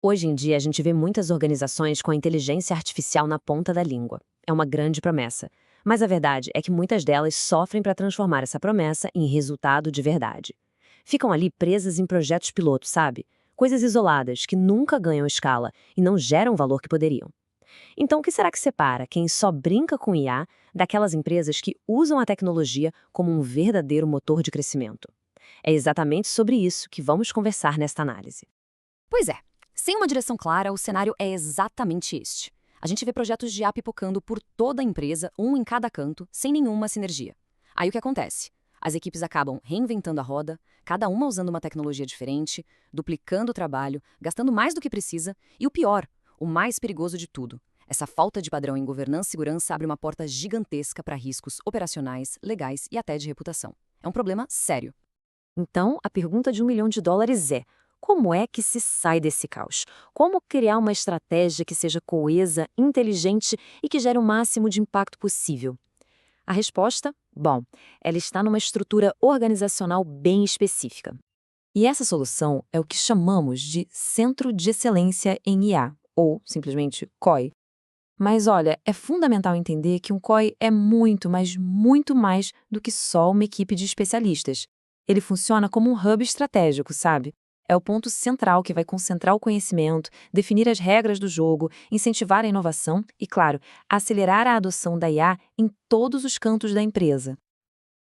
Hoje em dia, a gente vê muitas organizações com a inteligência artificial na ponta da língua. É uma grande promessa. Mas a verdade é que muitas delas sofrem para transformar essa promessa em resultado de verdade. Ficam ali presas em projetos piloto, sabe? Coisas isoladas que nunca ganham escala e não geram o valor que poderiam. Então, o que será que separa quem só brinca com IA daquelas empresas que usam a tecnologia como um verdadeiro motor de crescimento? É exatamente sobre isso que vamos conversar nesta análise. Pois é, sem uma direção clara, o cenário é exatamente este. A gente vê projetos de IA pipocando por toda a empresa, um em cada canto, sem nenhuma sinergia. Aí o que acontece? As equipes acabam reinventando a roda, cada uma usando uma tecnologia diferente, duplicando o trabalho, gastando mais do que precisa, e o pior, o mais perigoso de tudo. Essa falta de padrão em governança e segurança abre uma porta gigantesca para riscos operacionais, legais e até de reputação. É um problema sério. Então, a pergunta de US$ 1 milhão é: como é que se sai desse caos? Como criar uma estratégia que seja coesa, inteligente e que gere o máximo de impacto possível? A resposta? Bom, ela está numa estrutura organizacional bem específica. E essa solução é o que chamamos de Centro de Excelência em IA, ou simplesmente COI. Mas olha, é fundamental entender que um COI é muito, mas muito mais do que só uma equipe de especialistas. Ele funciona como um hub estratégico, sabe? É o ponto central que vai concentrar o conhecimento, definir as regras do jogo, incentivar a inovação e, claro, acelerar a adoção da IA em todos os cantos da empresa.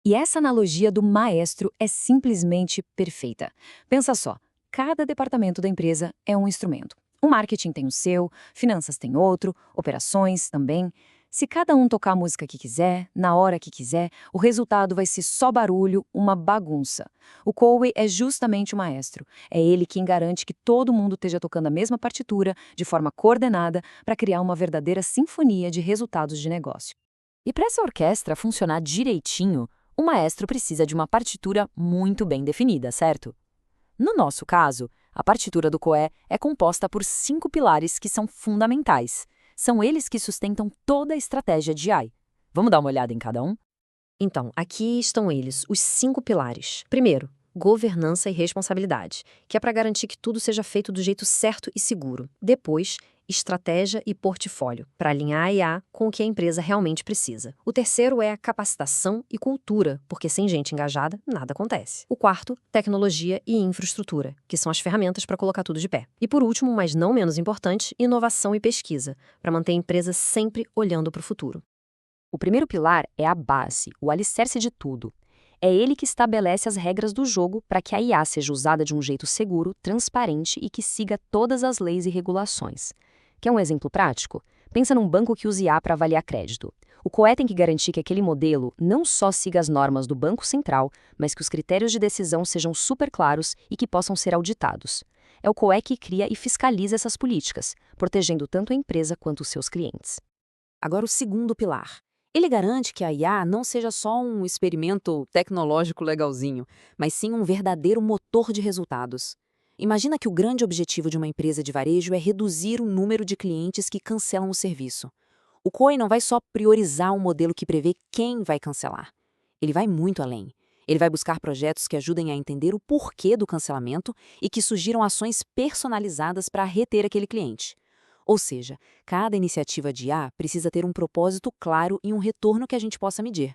E essa analogia do maestro é simplesmente perfeita. Pensa só, cada departamento da empresa é um instrumento. O marketing tem o seu, finanças tem outro, operações também. Se cada um tocar a música que quiser, na hora que quiser, o resultado vai ser só barulho, uma bagunça. O Coway é justamente o maestro. É ele quem garante que todo mundo esteja tocando a mesma partitura, de forma coordenada, para criar uma verdadeira sinfonia de resultados de negócio. E para essa orquestra funcionar direitinho, o maestro precisa de uma partitura muito bem definida, certo? No nosso caso, a partitura do COE é composta por 5 pilares que são fundamentais. São eles que sustentam toda a estratégia de AI. Vamos dar uma olhada em cada um? Então, aqui estão eles, os 5 pilares. Primeiro, governança e responsabilidade, que é para garantir que tudo seja feito do jeito certo e seguro. Depois, estratégia e portfólio, para alinhar a IA com o que a empresa realmente precisa. O terceiro é a capacitação e cultura, porque sem gente engajada, nada acontece. O quarto, tecnologia e infraestrutura, que são as ferramentas para colocar tudo de pé. E por último, mas não menos importante, inovação e pesquisa, para manter a empresa sempre olhando para o futuro. O primeiro pilar é a base, o alicerce de tudo. É ele que estabelece as regras do jogo para que a IA seja usada de um jeito seguro, transparente e que siga todas as leis e regulações. Quer um exemplo prático? Pensa num banco que usa IA para avaliar crédito. O COE tem que garantir que aquele modelo não só siga as normas do Banco Central, mas que os critérios de decisão sejam super claros e que possam ser auditados. É o COE que cria e fiscaliza essas políticas, protegendo tanto a empresa quanto os seus clientes. Agora, o segundo pilar. Ele garante que a IA não seja só um experimento tecnológico legalzinho, mas sim um verdadeiro motor de resultados. Imagina que o grande objetivo de uma empresa de varejo é reduzir o número de clientes que cancelam o serviço. O COI não vai só priorizar um modelo que prevê quem vai cancelar. Ele vai muito além. Ele vai buscar projetos que ajudem a entender o porquê do cancelamento e que sugiram ações personalizadas para reter aquele cliente. Ou seja, cada iniciativa de IA precisa ter um propósito claro e um retorno que a gente possa medir.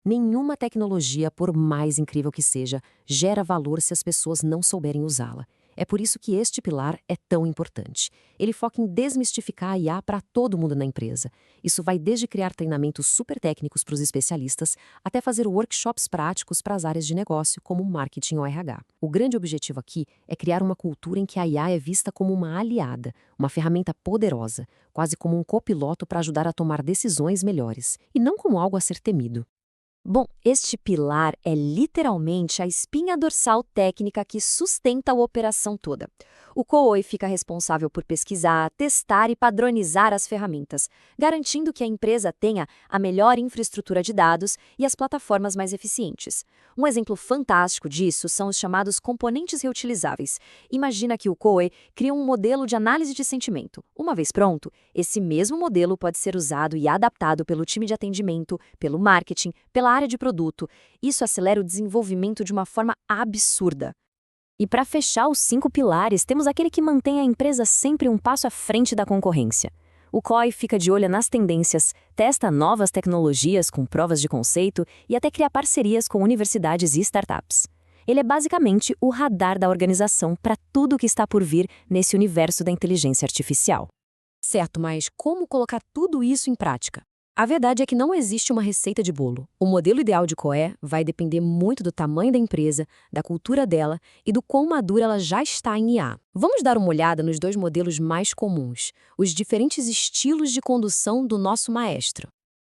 Nenhuma tecnologia, por mais incrível que seja, gera valor se as pessoas não souberem usá-la. É por isso que este pilar é tão importante. Ele foca em desmistificar a IA para todo mundo na empresa. Isso vai desde criar treinamentos super técnicos para os especialistas, até fazer workshops práticos para as áreas de negócio, como marketing ou RH. O grande objetivo aqui é criar uma cultura em que a IA é vista como uma aliada, uma ferramenta poderosa, quase como um copiloto para ajudar a tomar decisões melhores, e não como algo a ser temido. Bom, este pilar é literalmente a espinha dorsal técnica que sustenta a operação toda. O COE fica responsável por pesquisar, testar e padronizar as ferramentas, garantindo que a empresa tenha a melhor infraestrutura de dados e as plataformas mais eficientes. Um exemplo fantástico disso são os chamados componentes reutilizáveis. Imagina que o COE cria um modelo de análise de sentimento. Uma vez pronto, esse mesmo modelo pode ser usado e adaptado pelo time de atendimento, pelo marketing, pela área de produto. Isso acelera o desenvolvimento de uma forma absurda. E para fechar os 5 pilares, temos aquele que mantém a empresa sempre um passo à frente da concorrência. O COI fica de olho nas tendências, testa novas tecnologias com provas de conceito e até cria parcerias com universidades e startups. Ele é basicamente o radar da organização para tudo o que está por vir nesse universo da inteligência artificial. Certo, mas como colocar tudo isso em prática? A verdade é que não existe uma receita de bolo. O modelo ideal de COE vai depender muito do tamanho da empresa, da cultura dela e do quão madura ela já está em IA. Vamos dar uma olhada nos 2 modelos mais comuns, os diferentes estilos de condução do nosso maestro.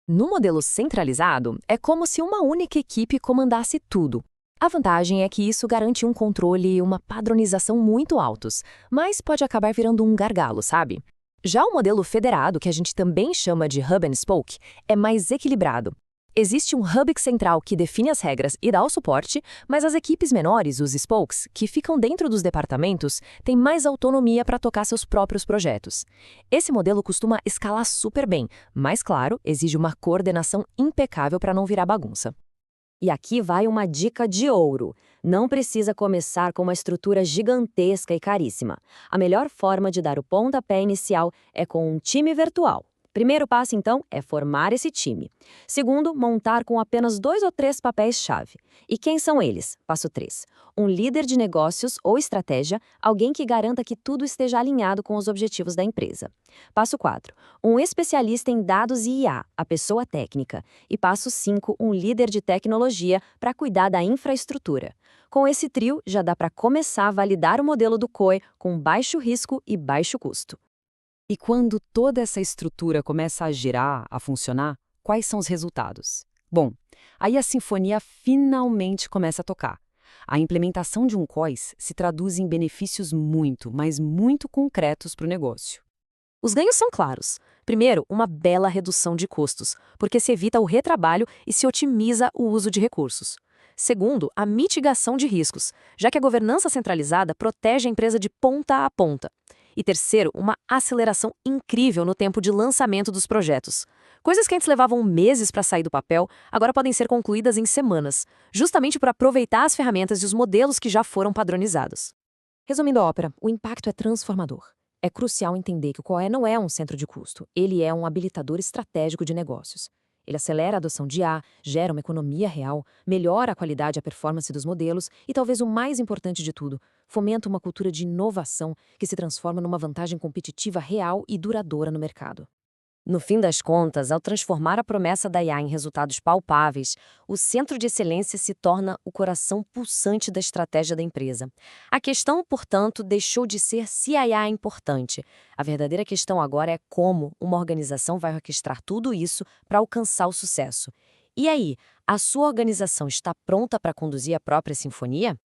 No modelo centralizado, é como se uma única equipe comandasse tudo. A vantagem é que isso garante um controle e uma padronização muito altos, mas pode acabar virando um gargalo, sabe? Já o modelo federado, que a gente também chama de Hub and Spoke, é mais equilibrado. Existe um hub central que define as regras e dá o suporte, mas as equipes menores, os spokes, que ficam dentro dos departamentos, têm mais autonomia para tocar seus próprios projetos. Esse modelo costuma escalar super bem, mas, claro, exige uma coordenação impecável para não virar bagunça. E aqui vai uma dica de ouro. Não precisa começar com uma estrutura gigantesca e caríssima. A melhor forma de dar o pontapé inicial é com um time virtual. Primeiro passo, então, é formar esse time. Segundo, montar com apenas 2 ou 3 papéis-chave. E quem são eles? Passo 3. Um líder de negócios ou estratégia, alguém que garanta que tudo esteja alinhado com os objetivos da empresa. Passo 4. Um especialista em dados e IA, a pessoa técnica. E passo 5. Um líder de tecnologia para cuidar da infraestrutura. Com esse trio, já dá para começar a validar o modelo do COE com baixo risco e baixo custo. E quando toda essa estrutura começa a girar, a funcionar, quais são os resultados? Bom, aí a sinfonia finalmente começa a tocar. A implementação de um COIS se traduz em benefícios muito, mas muito concretos para o negócio. Os ganhos são claros. Primeiro, uma bela redução de custos, porque se evita o retrabalho e se otimiza o uso de recursos. Segundo, a mitigação de riscos, já que a governança centralizada protege a empresa de ponta a ponta. E terceiro, uma aceleração incrível no tempo de lançamento dos projetos. Coisas que antes levavam meses para sair do papel, agora podem ser concluídas em semanas, justamente por aproveitar as ferramentas e os modelos que já foram padronizados. Resumindo a ópera, o impacto é transformador. É crucial entender que o COE não é um centro de custo, ele é um habilitador estratégico de negócios. Ele acelera a adoção de IA, gera uma economia real, melhora a qualidade e a performance dos modelos e, talvez o mais importante de tudo, fomenta uma cultura de inovação que se transforma numa vantagem competitiva real e duradoura no mercado. No fim das contas, ao transformar a promessa da IA em resultados palpáveis, o centro de excelência se torna o coração pulsante da estratégia da empresa. A questão, portanto, deixou de ser se a IA é importante. A verdadeira questão agora é como uma organização vai orquestrar tudo isso para alcançar o sucesso. E aí, a sua organização está pronta para conduzir a própria sinfonia?